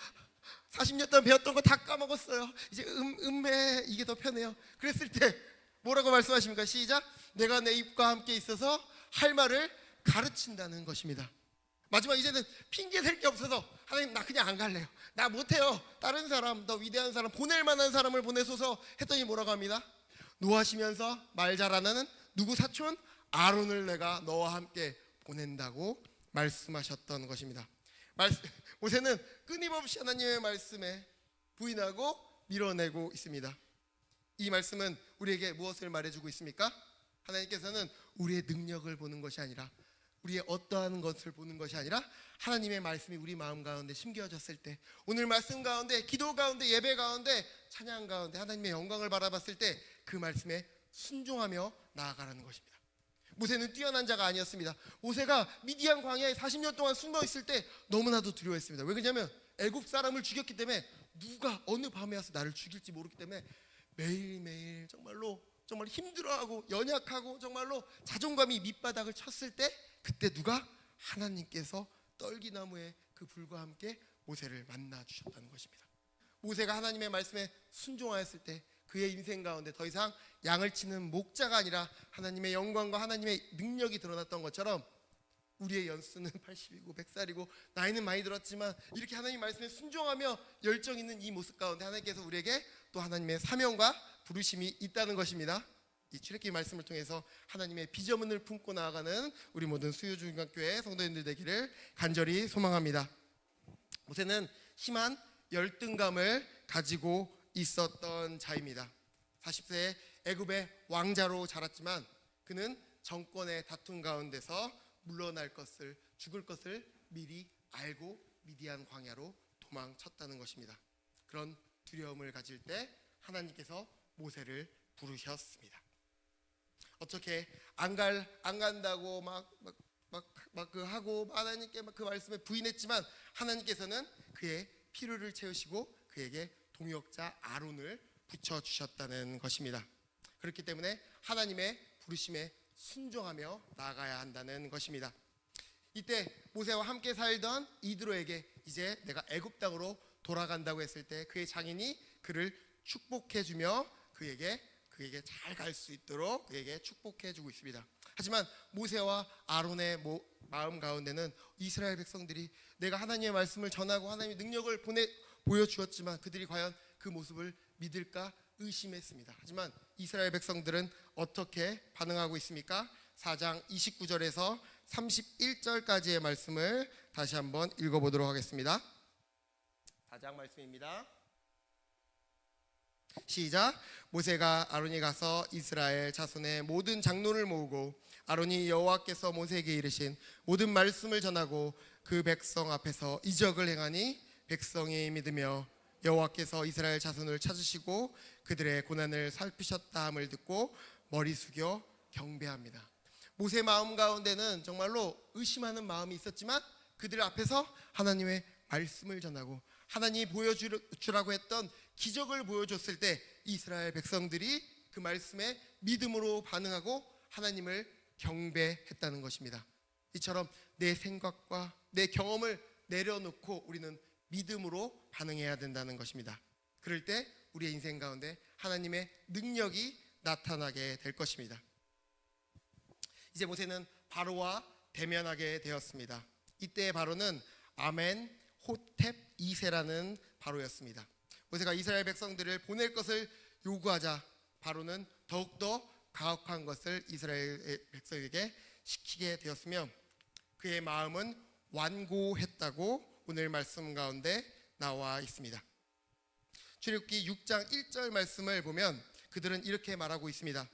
40년 동안 배웠던 거 다 까먹었어요. 이제 음에 이게 더 편해요. 그랬을 때 뭐라고 말씀하십니까? 시작. 내가 내 입과 함께 있어서 할 말을 가르친다는 것입니다. 마지막 이제는 핑계 댈 게 없어서 하나님, 나 그냥 안 갈래요. 나 못해요. 다른 사람, 더 위대한 사람, 보낼 만한 사람을 보내소서 했더니 뭐라고 합니다? 노하시면서 말 잘하는 누구 사촌? 아론을 내가 너와 함께 보낸다고 말씀하셨던 것입니다. 모세는 끊임없이 하나님의 말씀에 부인하고 밀어내고 있습니다. 이 말씀은 우리에게 무엇을 말해주고 있습니까? 하나님께서는 우리의 능력을 보는 것이 아니라, 우리의 어떠한 것을 보는 것이 아니라 하나님의 말씀이 우리 마음 가운데 심겨졌을 때, 오늘 말씀 가운데, 기도 가운데, 예배 가운데, 찬양 가운데 하나님의 영광을 바라봤을 때 그 말씀에 순종하며 나아가라는 것입니다. 모세는 뛰어난 자가 아니었습니다. 모세가 미디안 광야에 40년 동안 숨어 있을 때 너무나도 두려워했습니다. 왜 그러냐면 애굽 사람을 죽였기 때문에 누가 어느 밤에 와서 나를 죽일지 모르기 때문에 매일매일 정말 힘들어하고 연약하고 정말로 자존감이 밑바닥을 쳤을 때, 그때 누가? 하나님께서 떨기나무의 그 불과 함께 모세를 만나 주셨다는 것입니다. 모세가 하나님의 말씀에 순종하였을 때 그의 인생 가운데 더 이상 양을 치는 목자가 아니라 하나님의 영광과 하나님의 능력이 드러났던 것처럼 우리의 연수는 80이고 100살이고 나이는 많이 들었지만 이렇게 하나님 말씀에 순종하며 열정 있는 이 모습 가운데 하나님께서 우리에게 또 하나님의 사명과 부르심이 있다는 것입니다. 이 출애굽기 말씀을 통해서 하나님의 비전을 품고 나아가는 우리 모든 수요중학교의 성도님들 되기를 간절히 소망합니다. 모세는 심한 열등감을 가지고 있었던 자입니다. 40세에 애굽의 왕자로 자랐지만 그는 정권의 다툼 가운데서 물러날 것을, 죽을 것을 미리 알고 미디안 광야로 도망쳤다는 것입니다. 그런 두려움을 가질 때 하나님께서 모세를 부르셨습니다. 어떻게 안 간다고 그 하고 하나님께 그 말씀에 부인했지만 하나님께서는 그의 필요를 채우시고 그에게 동역자 아론을 붙여 주셨다는 것입니다. 그렇기 때문에 하나님의 부르심에 순종하며 나아가야 한다는 것입니다. 이때 모세와 함께 살던 이드로에게 이제 내가 애굽 땅으로 돌아간다고 했을 때 그의 장인이 그를 축복해 주며 그에게 잘 갈 수 있도록 그에게 축복해 주고 있습니다. 하지만 모세와 아론의 마음 가운데는 이스라엘 백성들이 내가 하나님의 말씀을 전하고 하나님의 능력을 보여주었지만 그들이 과연 그 모습을 믿을까 의심했습니다. 하지만 이스라엘 백성들은 어떻게 반응하고 있습니까? 4장 29절에서 31절까지의 말씀을 다시 한번 읽어보도록 하겠습니다. 4장 말씀입니다. 시작. 모세가 아론이 가서 이스라엘 자손의 모든 장로를 모으고 아론이 여호와께서 모세에게 이르신 모든 말씀을 전하고 그 백성 앞에서 이적을 행하니 백성이 믿으며 여호와께서 이스라엘 자손을 찾으시고 그들의 고난을 살피셨다 함을 듣고 머리 숙여 경배합니다. 모세 마음 가운데는 정말로 의심하는 마음이 있었지만 그들 앞에서 하나님의 말씀을 전하고 하나님이 보여주라고 했던 기적을 보여줬을 때 이스라엘 백성들이 그 말씀에 믿음으로 반응하고 하나님을 경배했다는 것입니다. 이처럼 내 생각과 내 경험을 내려놓고 우리는 믿음으로 반응해야 된다는 것입니다. 그럴 때 우리의 인생 가운데 하나님의 능력이 나타나게 될 것입니다. 이제 모세는 바로와 대면하게 되었습니다. 이때 바로는 아멘 호텝 2세라는 바로였습니다. 모세가 이스라엘 백성들을 보낼 것을 요구하자 바로는 더욱더 가혹한 것을 이스라엘 백성에게 시키게 되었으며 그의 마음은 완고했다고 오늘 말씀 가운데 나와 있습니다. 출애굽기 6장 1절 말씀을 보면 그들은 이렇게 말하고 있습니다.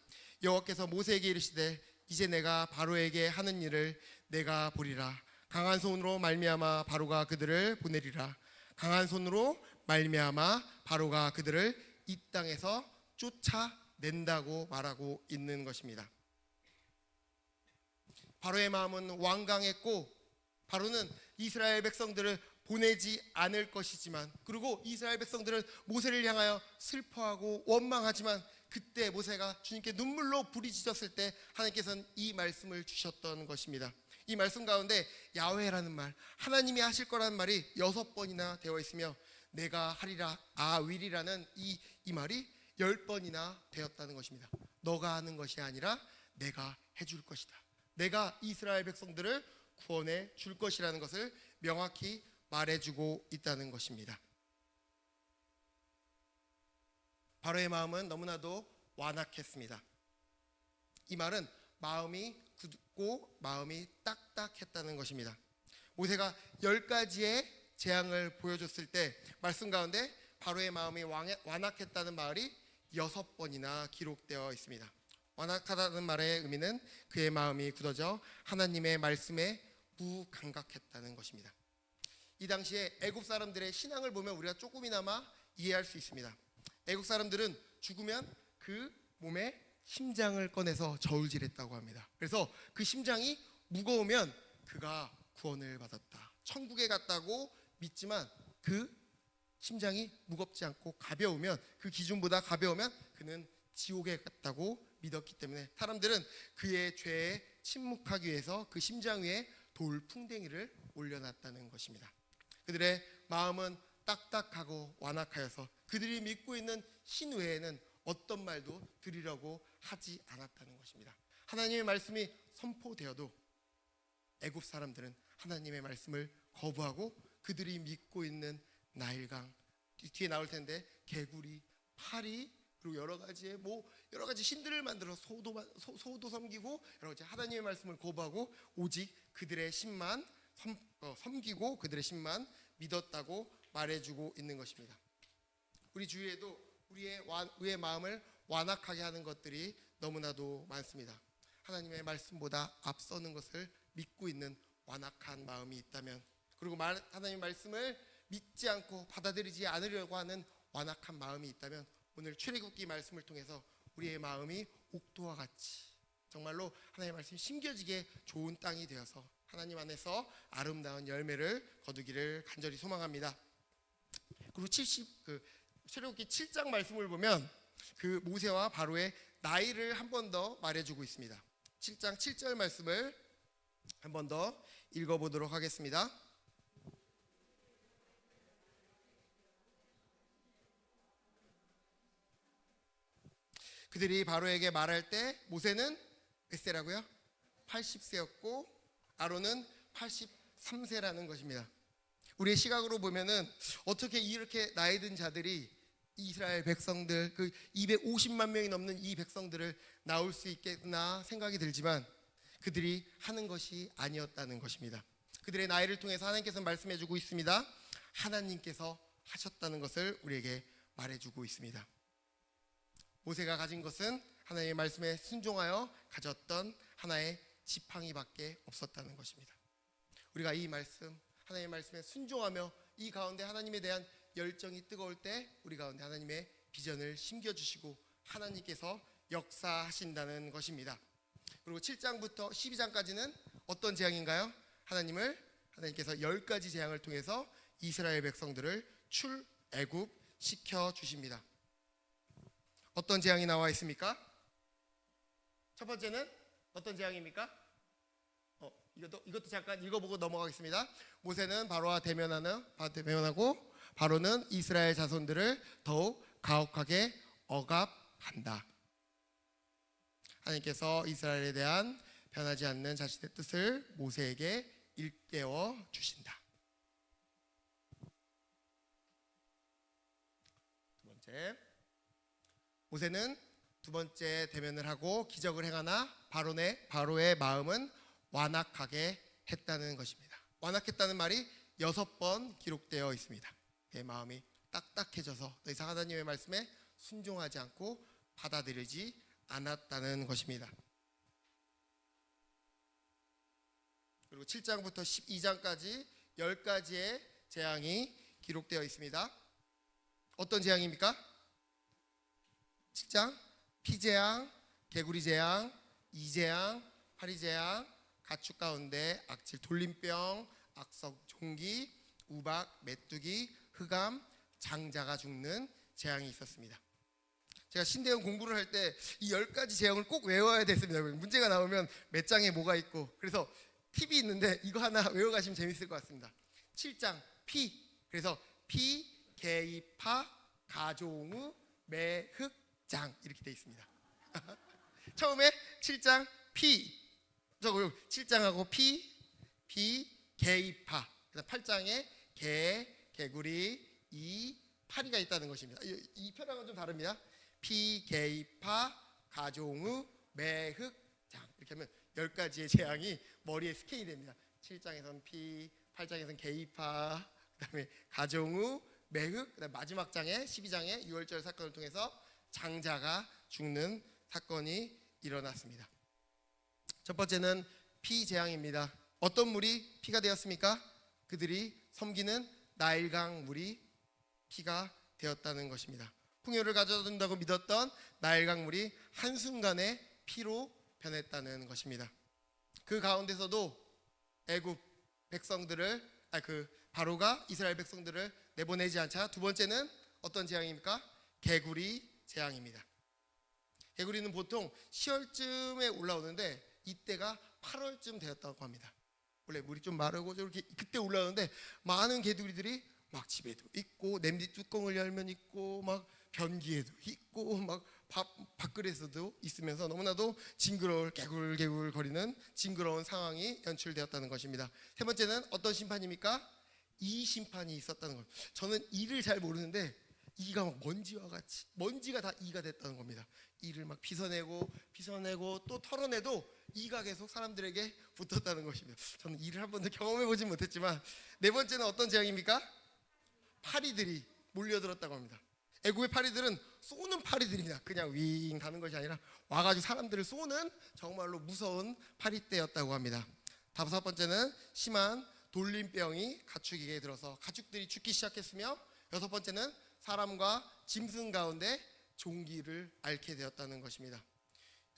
여호와께서 모세에게 이르시되 이제 내가 바로에게 하는 일을 내가 보리라. 강한 손으로 말미암아 바로가 그들을 보내리라. 강한 손으로 말미암아 바로가 그들을 이 땅에서 쫓아낸다고 말하고 있는 것입니다. 바로의 마음은 완강했고 바로는 이스라엘 백성들을 보내지 않을 것이지만 그리고 이스라엘 백성들은 모세를 향하여 슬퍼하고 원망하지만 그때 모세가 주님께 눈물로 부르짖었을 때 하나님께서는 이 말씀을 주셨던 것입니다. 이 말씀 가운데 야훼라는 말, 하나님이 하실 거라는 말이 6번이나 되어 있으며 내가 하리라 윌이라는 이 말이 10번이나 되었다는 것입니다. 너가 하는 것이 아니라 내가 해줄 것이다. 내가 이스라엘 백성들을 구원해 줄 것이라는 것을 명확히 말해주고 있다는 것입니다. 바로의 마음은 너무나도 완악했습니다. 이 말은 마음이 굳고 마음이 딱딱했다는 것입니다. 모세가 10가지의 재앙을 보여줬을 때 말씀 가운데 바로의 마음이 완악했다는 말이 6번이나 기록되어 있습니다. 완악하다는 말의 의미는 그의 마음이 굳어져 하나님의 말씀에 무감각했다는 것입니다. 이 당시에 애굽 사람들의 신앙을 보면 우리가 조금이나마 이해할 수 있습니다. 애굽 사람들은 죽으면 그 몸에 심장을 꺼내서 저울질했다고 합니다. 그래서 그 심장이 무거우면 그가 구원을 받았다, 천국에 갔다고 믿지만 그 심장이 무겁지 않고 가벼우면 그 기준보다 가벼우면 그는 지옥에 갔다고 믿었기 때문에 사람들은 그의 죄에 침묵하기 위해서 그 심장 위에 돌 풍뎅이를 올려놨다는 것입니다. 그들의 마음은 딱딱하고 완악하여서 그들이 믿고 있는 신 외에는 어떤 말도 드리려고 하지 않았다는 것입니다. 하나님의 말씀이 선포되어도 애굽 사람들은 하나님의 말씀을 거부하고 그들이 믿고 있는 나일강, 뒤에 나올 텐데 개구리, 파리, 그리고 여러 가지 신들을 만들어 소도 섬기고 여러 가지 하나님의 말씀을 거부하고 오직 그들의 신만 섬기고 그들의 신만 믿었다고 말해주고 있는 것입니다. 우리 주위에도 우리의 마음을 완악하게 하는 것들이 너무나도 많습니다. 하나님의 말씀보다 앞서는 것을 믿고 있는 완악한 마음이 있다면, 그리고 하나님의 말씀을 믿지 않고 받아들이지 않으려고 하는 완악한 마음이 있다면, 오늘 출애굽기 말씀을 통해서 우리의 마음이 옥토와 같이 정말로 하나님의 말씀이 심겨지게 좋은 땅이 되어서 하나님 안에서 아름다운 열매를 거두기를 간절히 소망합니다. 그리고 출애굽기 7장 말씀을 보면 그 모세와 바로의 나이를 한 번 더 말해주고 있습니다. 7장 7절 말씀을 한 번 더 읽어보도록 하겠습니다. 그들이 바로에게 말할 때 모세는 몇 세라고요? 80세였고 아론은 83세라는 것입니다. 우리의 시각으로 보면은 어떻게 이렇게 나이 든 자들이 이스라엘 백성들, 그 250만 명이 넘는 이 백성들을 나올 수 있겠나 생각이 들지만 그들이 하는 것이 아니었다는 것입니다. 그들의 나이를 통해서 하나님께서 말씀해주고 있습니다. 하나님께서 하셨다는 것을 우리에게 말해주고 있습니다. 모세가 가진 것은 하나님의 말씀에 순종하여 가졌던 하나의 지팡이밖에 없었다는 것입니다. 우리가 이 말씀, 하나님의 말씀에 순종하며 이 가운데 하나님에 대한 열정이 뜨거울 때 우리 가운데 하나님의 비전을 심겨주시고 하나님께서 역사하신다는 것입니다. 그리고 7장부터 12장까지는 어떤 재앙인가요? 하나님께서 10가지 재앙을 통해서 이스라엘 백성들을 출애굽 시켜주십니다. 어떤 재앙이 나와 있습니까? 첫 번째는 어떤 재앙입니까? 이것도 잠깐 읽어보고 넘어가겠습니다. 모세는 바로와 대면하고 바로는 이스라엘 자손들을 더욱 가혹하게 억압한다. 하나님께서 이스라엘에 대한 변하지 않는 자신의 뜻을 모세에게 일깨워 주신다. 두 번째, 모세는 두 번째 대면을 하고 기적을 행하나 바로의 마음은 완악하게 했다는 것입니다. 완악했다는 말이 6번 기록되어 있습니다. 그의 마음이 딱딱해져서 더 이상 하나님의 말씀에 순종하지 않고 받아들이지 않았다는 것입니다. 그리고 7장부터 12장까지 10가지의 재앙이 기록되어 있습니다. 어떤 재앙입니까? 7장 피재앙, 개구리재앙, 이재앙, 파리재앙, 가축 가운데 악질 돌림병, 악석 종기, 우박, 메뚜기, 흑암, 장자가 죽는 재앙이 있었습니다. 제가 신대원 공부를 할 때 이 10가지 재앙을 꼭 외워야 됐습니다. 문제가 나오면 몇 장에 뭐가 있고, 그래서 팁이 있는데 이거 하나 외워가시면 재밌을 것 같습니다. 7장 피, 그래서 피, 개이파, 가종우, 매흑장 이렇게 되어 있습니다. 처음에 7장 피, 7장하고 피, 개이파, 그다음 8장에 개구리, 파리가 있다는 것입니다. 이 표랑은 좀 다릅니다. 피, 개이파, 가종우, 매흑장 이렇게 하면 10가지의 재앙이 머리에 스캔이 됩니다. 7장에선 피, 8장에선 개이파, 그다음에 가종우, 매흑, 그다음 마지막 장에 12장에 6월절 사건을 통해서 장자가 죽는 사건이 일어났습니다. 첫 번째는 피 재앙입니다. 어떤 물이 피가 되었습니까? 그들이 섬기는 나일강 물이 피가 되었다는 것입니다. 풍요를 가져다준다고 믿었던 나일강 물이 한순간에 피로 변했다는 것입니다. 그 가운데서도 애굽 백성들을 바로가 이스라엘 백성들을 내보내지 않자 두 번째는 어떤 재앙입니까? 개구리 재앙입니다. 개구리는 보통 10월쯤에 올라오는데 이때가 8월쯤 되었다고 합니다. 원래 물이 좀 마르고 이렇게 그때 올라오는데 많은 개구리들이 막 집에도 있고 냄비 뚜껑을 열면 있고 막 변기에도 있고 막 밥그릇에도 있으면서 너무나도 징그러울 개굴개굴 거리는 징그러운 상황이 연출되었다는 것입니다. 세 번째는 어떤 심판입니까? 이 심판이 있었다는 것. 저는 이를 잘 모르는데 이가 막 먼지와 같이 먼지가 다 이가 됐다는 겁니다. 이를 막 빗어내고 또 털어내도 이가 계속 사람들에게 붙었다는 것입니다. 저는 이를 한 번도 경험해 보진 못했지만 네 번째는 어떤 재앙입니까? 파리들이 몰려들었다고 합니다. 애국의 파리들은 쏘는 파리들입니다. 그냥 윙 가는 것이 아니라 와가지고 사람들을 쏘는 정말로 무서운 파리떼였다고 합니다. 다섯 번째는 심한 돌림병이 가축에게 들어서 가축들이 죽기 시작했으며 여섯 번째는 사람과 짐승 가운데 종기를 앓게 되었다는 것입니다.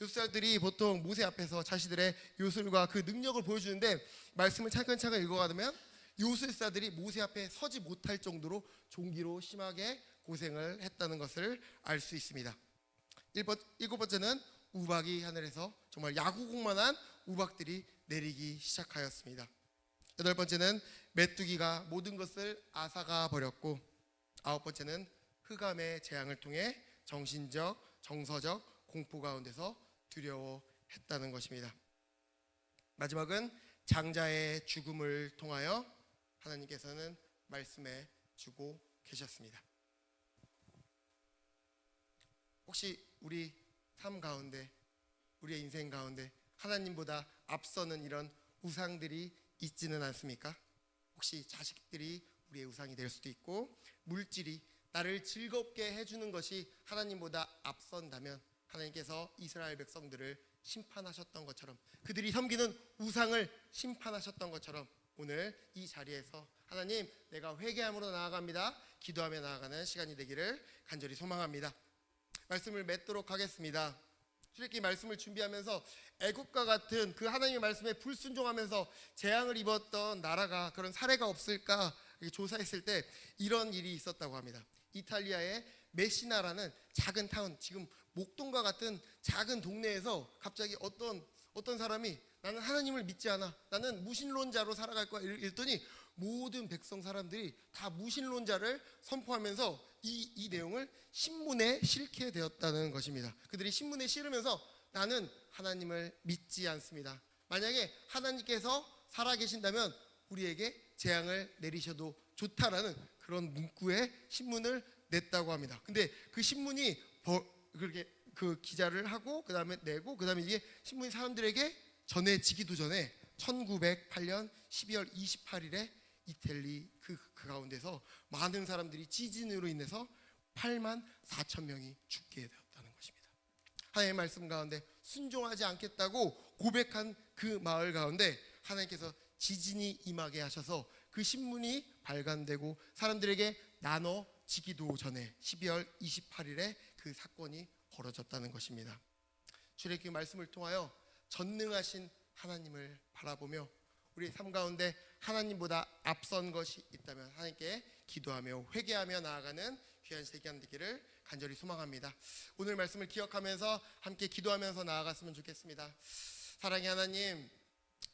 요술사들이 보통 모세 앞에서 자신들의 요술과 그 능력을 보여주는데 말씀을 차근차근 읽어가면 요술사들이 모세 앞에 서지 못할 정도로 종기로 심하게 고생을 했다는 것을 알 수 있습니다. 일곱 번째는 우박이 하늘에서 정말 야구공만한 우박들이 내리기 시작하였습니다. 여덟 번째는 메뚜기가 모든 것을 앗아가 버렸고 아홉 번째는 흑암의 재앙을 통해 정신적, 정서적 공포 가운데서 두려워했다는 것입니다. 마지막은 장자의 죽음을 통하여 하나님께서는 말씀해 주고 계셨습니다. 혹시 우리 삶 가운데, 우리의 인생 가운데 하나님보다 앞서는 이런 우상들이 있지는 않습니까? 혹시 자식들이 우리의 우상이 될 수도 있고 물질이 나를 즐겁게 해주는 것이 하나님보다 앞선다면 하나님께서 이스라엘 백성들을 심판하셨던 것처럼 그들이 섬기는 우상을 심판하셨던 것처럼 오늘 이 자리에서 하나님 내가 회개함으로 나아갑니다. 기도하며 나아가는 시간이 되기를 간절히 소망합니다. 말씀을 맺도록 하겠습니다. 출애굽기 말씀을 준비하면서 애국과 같은 그 하나님의 말씀에 불순종하면서 재앙을 입었던 나라가 그런 사례가 없을까 조사했을 때 이런 일이 있었다고 합니다. 이탈리아의 메시나라는 작은 타운, 지금 목동과 같은 작은 동네에서 갑자기 어떤 사람이 나는 하나님을 믿지 않아, 나는 무신론자로 살아갈 거야 이랬더니 모든 백성 사람들이 다 무신론자를 선포하면서 이 내용을 신문에 실게 되었다는 것입니다. 그들이 신문에 실으면서 나는 하나님을 믿지 않습니다. 만약에 하나님께서 살아계신다면 우리에게 재앙을 내리셔도 좋다라는 그런 문구의 신문을 냈다고 합니다. 근데 그 신문이 그렇게 그 기자를 하고 그다음에 내고 그다음에 이게 신문이 사람들에게 전해지기도 전에 1908년 12월 28일에 이탈리 그 가운데서 많은 사람들이 지진으로 인해서 8만 4천 명이 죽게 되었다는 것입니다. 하나님의 말씀 가운데 순종하지 않겠다고 고백한 그 마을 가운데 하나님께서 지진이 임하게 하셔서 그 신문이 발간되고 사람들에게 나눠지기도 전에 12월 28일에 그 사건이 벌어졌다는 것입니다. 출애굽기 말씀을 통하여 전능하신 하나님을 바라보며 우리 삶 가운데 하나님보다 앞선 것이 있다면 하나님께 기도하며 회개하며 나아가는 귀한 시간 되기를 간절히 소망합니다. 오늘 말씀을 기억하면서 함께 기도하면서 나아갔으면 좋겠습니다. 사랑의 하나님,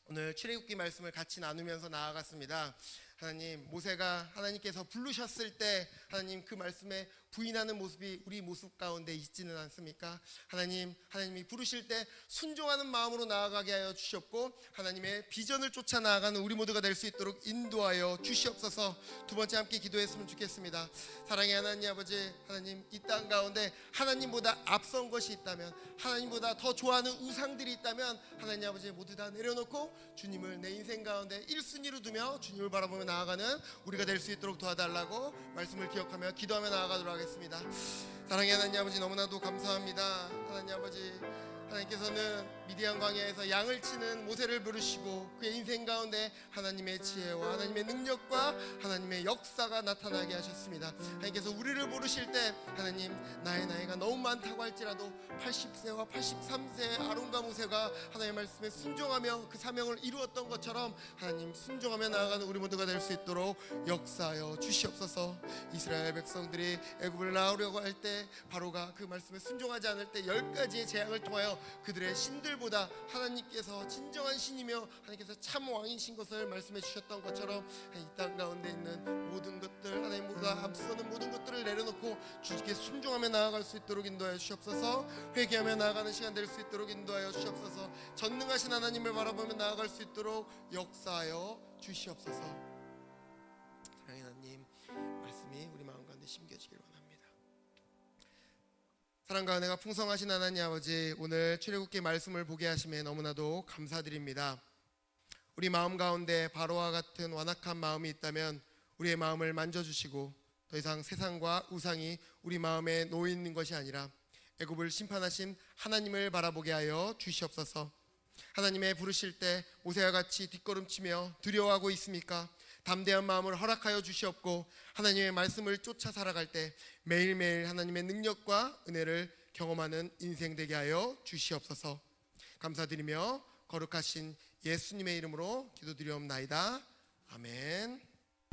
오늘 출애굽기 말씀을 같이 나누면서 나아갔습니다. 하나님, 모세가 하나님께서 부르셨을 때 하나님 그 말씀에 부인하는 모습이 우리 모습 가운데 있지는 않습니까? 하나님이 부르실 때 순종하는 마음으로 나아가게 하여 주시옵고 하나님의 비전을 쫓아 나아가는 우리 모두가 될 수 있도록 인도하여 주시옵소서. 두 번째 함께 기도했으면 좋겠습니다. 사랑의 하나님 아버지, 하나님 이 땅 가운데 하나님보다 앞선 것이 있다면, 하나님보다 더 좋아하는 우상들이 있다면 하나님 아버지 모두 다 내려놓고 주님을 내 인생 가운데 1순위로 두며 주님을 바라보며 나아가는 우리가 될 수 있도록 도와달라고 말씀을 기억하며 기도하며 나아가도록 하겠습니다. 사랑의 하나님 아버지, 너무나도 감사합니다. 하나님 아버지, 하나님께서는 미디안 광야에서 양을 치는 모세를 부르시고 그의 인생 가운데 하나님의 지혜와 하나님의 능력과 하나님의 역사가 나타나게 하셨습니다. 하나님께서 우리를 부르실 때 하나님 나의 나이가 너무 많다고 할지라도 80세와 83세의 아론과 모세가 하나님의 말씀에 순종하며 그 사명을 이루었던 것처럼 하나님 순종하며 나아가는 우리 모두가 될 수 있도록 역사하여 주시옵소서. 이스라엘 백성들이 애굽을 나오려고 할 때 때 바로가 그 말씀에 순종하지 않을 때 10가지의 재앙을 통하여 그들의 신들보다 하나님께서 진정한 신이며 하나님께서 참 왕이신 것을 말씀해 주셨던 것처럼 이 땅 가운데 있는 모든 것들, 하나님보다 앞서는 모든 것들을 내려놓고 주께 순종하며 나아갈 수 있도록 인도하여 주시옵소서. 회개하며 나아가는 시간 될 수 있도록 인도하여 주시옵소서. 전능하신 하나님을 바라보며 나아갈 수 있도록 역사하여 주시옵소서. 사랑하는 하나님, 말씀이 우리 마음 가운데 심겨지길 원합니다. 사랑과 은혜가 풍성하신 하나님 아버지, 오늘 출애굽기 말씀을 보게 하심에 너무나도 감사드립니다. 우리 마음 가운데 바로와 같은 완악한 마음이 있다면 우리의 마음을 만져주시고 더 이상 세상과 우상이 우리 마음에 놓여 있는 것이 아니라 애굽을 심판하신 하나님을 바라보게 하여 주시옵소서. 하나님의 부르실 때 모세와 같이 뒷걸음치며 두려워하고 있습니까? 담대한 마음을 허락하여 주시옵고 하나님의 말씀을 쫓아 살아갈 때 매일매일 하나님의 능력과 은혜를 경험하는 인생 되게 하여 주시옵소서. 감사드리며 거룩하신 예수님의 이름으로 기도드리옵나이다. 아멘.